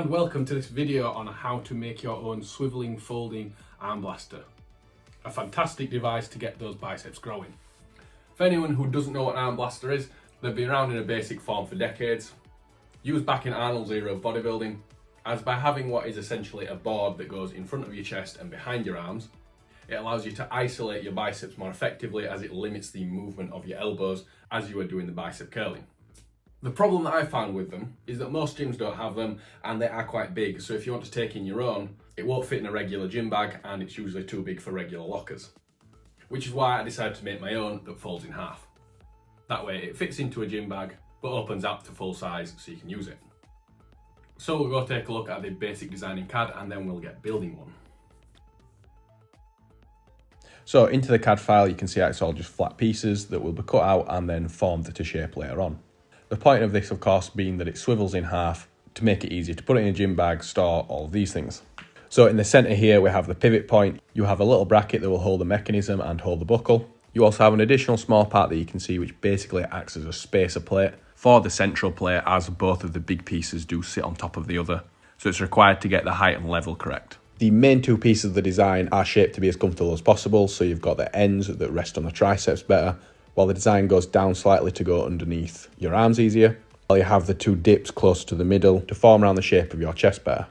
and welcome to this video on how to make your own swiveling folding arm blaster. A fantastic device to get those biceps growing. For anyone who doesn't know what an arm blaster is, they've been around in a basic form for decades. Used back in Arnold's era of bodybuilding, as by having what is essentially a board that goes in front of your chest and behind your arms, it allows you to isolate your biceps more effectively as it limits the movement of your elbows as you are doing the bicep curling. The problem that I found with them is that most gyms don't have them and they are quite big, so if you want to take in your own, it won't fit in a regular gym bag and it's usually too big for regular lockers. Which is why I decided to make my own that folds in half. That way it fits into a gym bag but opens up to full size so you can use it. So we'll go take a look at the basic design in CAD and then we'll get building one. So into the CAD file you can see it's all just flat pieces that will be cut out and then formed to shape later on. The point of this, of course, being that it swivels in half to make it easier to put it in a gym bag, store, all of these things. So in the centre here, we have the pivot point. You have a little bracket that will hold the mechanism and hold the buckle. You also have an additional small part that you can see, which basically acts as a spacer plate for the central plate, as both of the big pieces do sit on top of the other. So it's required to get the height and level correct. The main two pieces of the design are shaped to be as comfortable as possible. So you've got the ends that rest on the triceps better, while the design goes down slightly to go underneath your arms easier, while you have the two dips close to the middle to form around the shape of your chest better.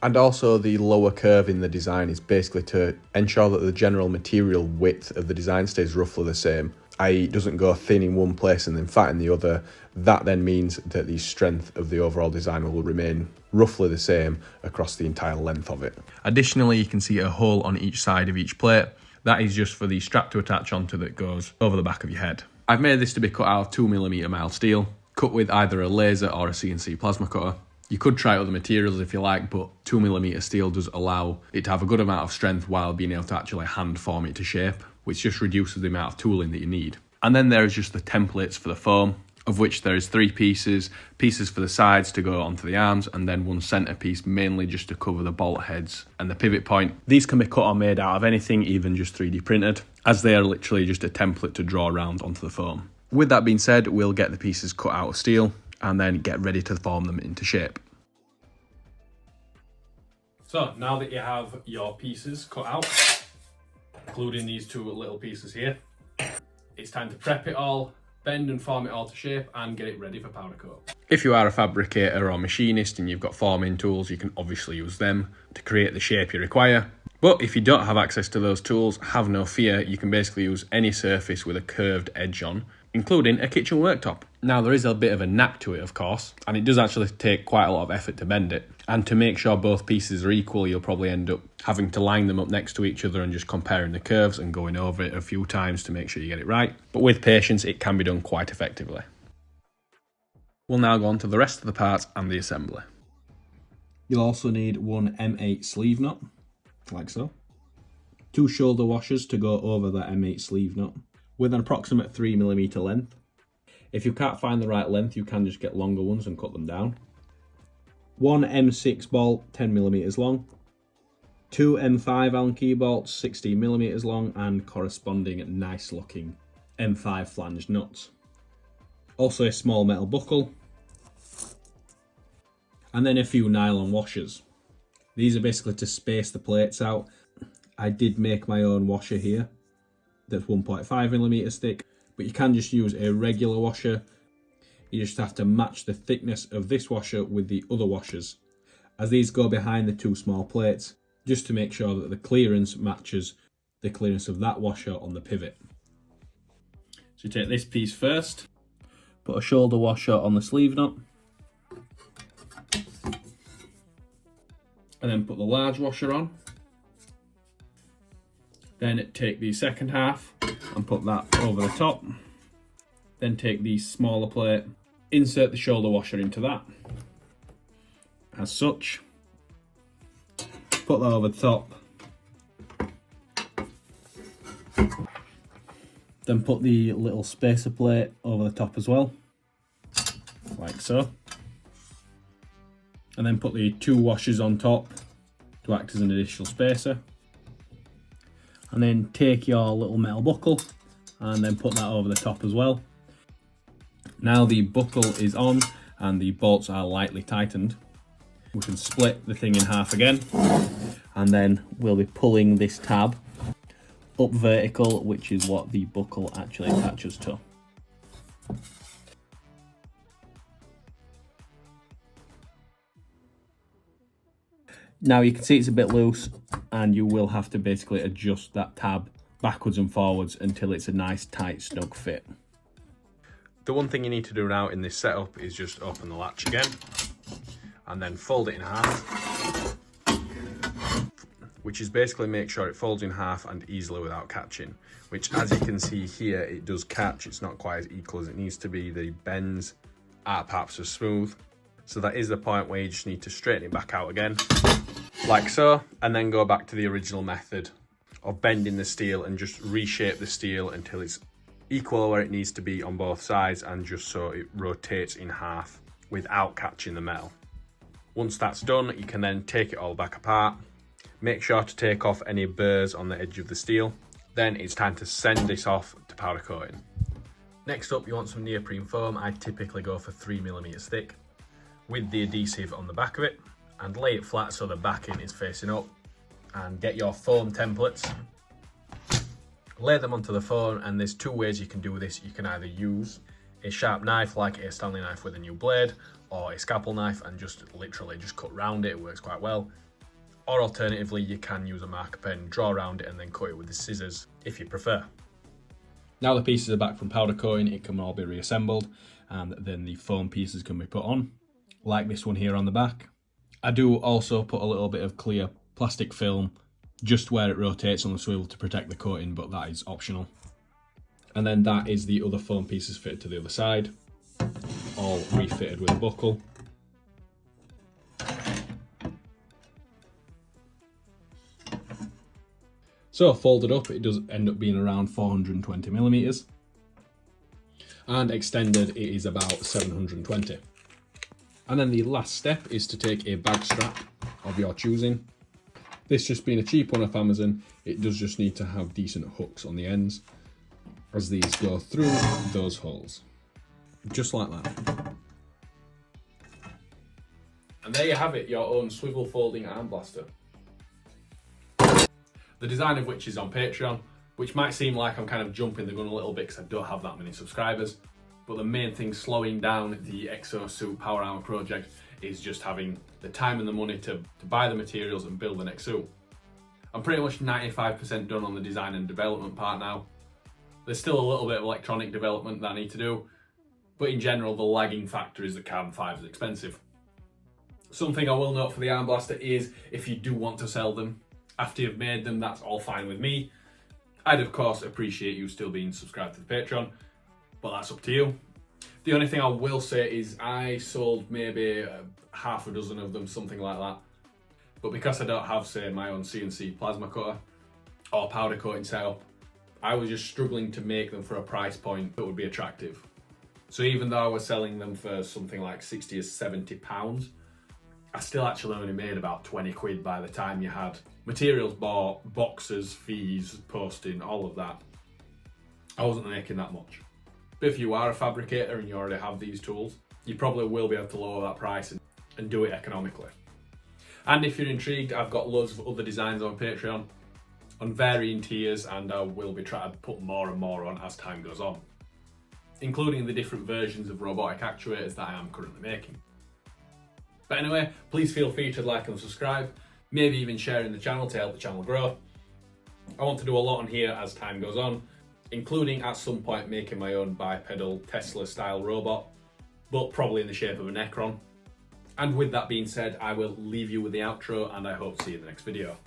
And also the lower curve in the design is basically to ensure that the general material width of the design stays roughly the same, i.e. it doesn't go thin in one place and then fat in the other. That then means that the strength of the overall design will remain roughly the same across the entire length of it. Additionally, you can see a hole on each side of each plate. That is just for the strap to attach onto that goes over the back of your head. I've made this to be cut out of 2mm mild steel, cut with either a laser or a CNC plasma cutter. You could try other materials if you like, but 2mm steel does allow it to have a good amount of strength while being able to actually hand form it to shape, which just reduces the amount of tooling that you need. And then there's just the templates for the foam, of which there is 3 pieces for the sides to go onto the arms, and then one centre piece mainly just to cover the bolt heads and the pivot point. These can be cut or made out of anything, even just 3D printed, as they are literally just a template to draw around onto the foam. With that being said, we'll get the pieces cut out of steel and then get ready to form them into shape. So now that you have your pieces cut out, including these 2 little pieces here, it's time to prep it all, bend and form it all to shape and get it ready for powder coat. If you are a fabricator or machinist and you've got forming tools, you can obviously use them to create the shape you require. But if you don't have access to those tools, have no fear, you can basically use any surface with a curved edge on, including a kitchen worktop. Now there is a bit of a knack to it, of course, and it does actually take quite a lot of effort to bend it. And to make sure both pieces are equal, you'll probably end up having to line them up next to each other and just comparing the curves and going over it a few times to make sure you get it right. But with patience, it can be done quite effectively. We'll now go on to the rest of the parts and the assembly. You'll also need one M8 sleeve nut, like so. 2 shoulder washers to go over that M8 sleeve nut, with an approximate 3mm length. If you can't find the right length, you can just get longer ones and cut them down. 1 M6 bolt, 10mm long. 2 M5 Allen key bolts, 16mm long, and corresponding nice looking M5 flanged nuts. Also a small metal buckle. And then a few nylon washers. These are basically to space the plates out. I did make my own washer here. That's 1.5mm thick, but you can just use a regular washer. You just have to match the thickness of this washer with the other washers, as these go behind the 2 small plates, just to make sure that the clearance matches the clearance of that washer on the pivot. So you take this piece first, put a shoulder washer on the sleeve nut, and then put the large washer on. Then take the second half and put that over the top. Then take the smaller plate, insert the shoulder washer into that, as such. Put that over the top. Then put the little spacer plate over the top as well, like so. And then put the 2 washers on top to act as an additional spacer. And then take your little metal buckle and then put that over the top as well. Now the buckle is on and the bolts are lightly tightened. We can split the thing in half again, and then we'll be pulling this tab up vertical, which is what the buckle actually attaches to. Now you can see it's a bit loose, and you will have to basically adjust that tab backwards and forwards until it's a nice tight snug fit. The one thing you need to do now in this setup is just open the latch again and then fold it in half, which is basically make sure it folds in half and easily without catching, which as you can see here, it does catch. It's not quite as equal as it needs to be. The bends aren't perhaps as smooth. So that is the point where you just need to straighten it back out again, like so, and then go back to the original method of bending the steel and just reshape the steel until it's equal where it needs to be on both sides, and just so it rotates in half without catching the metal. Once that's done, you can then take it all back apart. Make sure to take off any burrs on the edge of the steel. Then it's time to send this off to powder coating. Next up, you want some neoprene foam. I typically go for 3mm thick, with the adhesive on the back of it, and lay it flat so the backing is facing up, and get your foam templates. Lay them onto the foam, and there's two ways you can do this. You can either use a sharp knife like a Stanley knife with a new blade, or a scalpel knife and just literally just cut round it. It works quite well. Or alternatively, you can use a marker pen, draw around it and then cut it with the scissors if you prefer. Now the pieces are back from powder coating, it can all be reassembled, and then the foam pieces can be put on, like this one here on the back. I do also put a little bit of clear plastic film just where it rotates on the swivel to protect the coating, but that is optional. And then that is the other foam pieces fitted to the other side, all refitted with a buckle. So folded up, it does end up being around 420mm, and extended it is about 720. And then the last step is to take a bag strap of your choosing. This just being a cheap one off Amazon, it does just need to have decent hooks on the ends as these go through those holes, just like that. And there you have it, your own swivel folding arm blaster. The design of which is on Patreon, which might seem like I'm kind of jumping the gun a little bit because I don't have that many subscribers. But the main thing slowing down the Exo-Suit Power Armor project is just having the time and the money to buy the materials and build the next suit. I'm pretty much 95% done on the design and development part now. There's still a little bit of electronic development that I need to do, but in general the lagging factor is that carbon fibre is expensive. Something I will note for the arm blaster is if you do want to sell them after you've made them, that's all fine with me. I'd of course appreciate you still being subscribed to the Patreon, but that's up to you. The only thing I will say is I sold maybe half a dozen of them, something like that. But because I don't have, say, my own CNC plasma cutter or powder coating setup, I was just struggling to make them for a price point that would be attractive. So even though I was selling them for something like 60 or 70 pounds, I still actually only made about 20 quid by the time you had materials bought, boxes, fees, posting, all of that. I wasn't making that much. But if you are a fabricator and you already have these tools, you probably will be able to lower that price and do it economically. And if you're intrigued, I've got loads of other designs on Patreon on varying tiers, and I will be trying to put more and more on as time goes on, including the different versions of robotic actuators that I am currently making. But anyway, please feel free to like and subscribe, maybe even sharing the channel to help the channel grow. I want to do a lot on here as time goes on, including at some point making my own bipedal Tesla style robot, but probably in the shape of a Necron. And with that being said, I will leave you with the outro, and I hope to see you in the next video.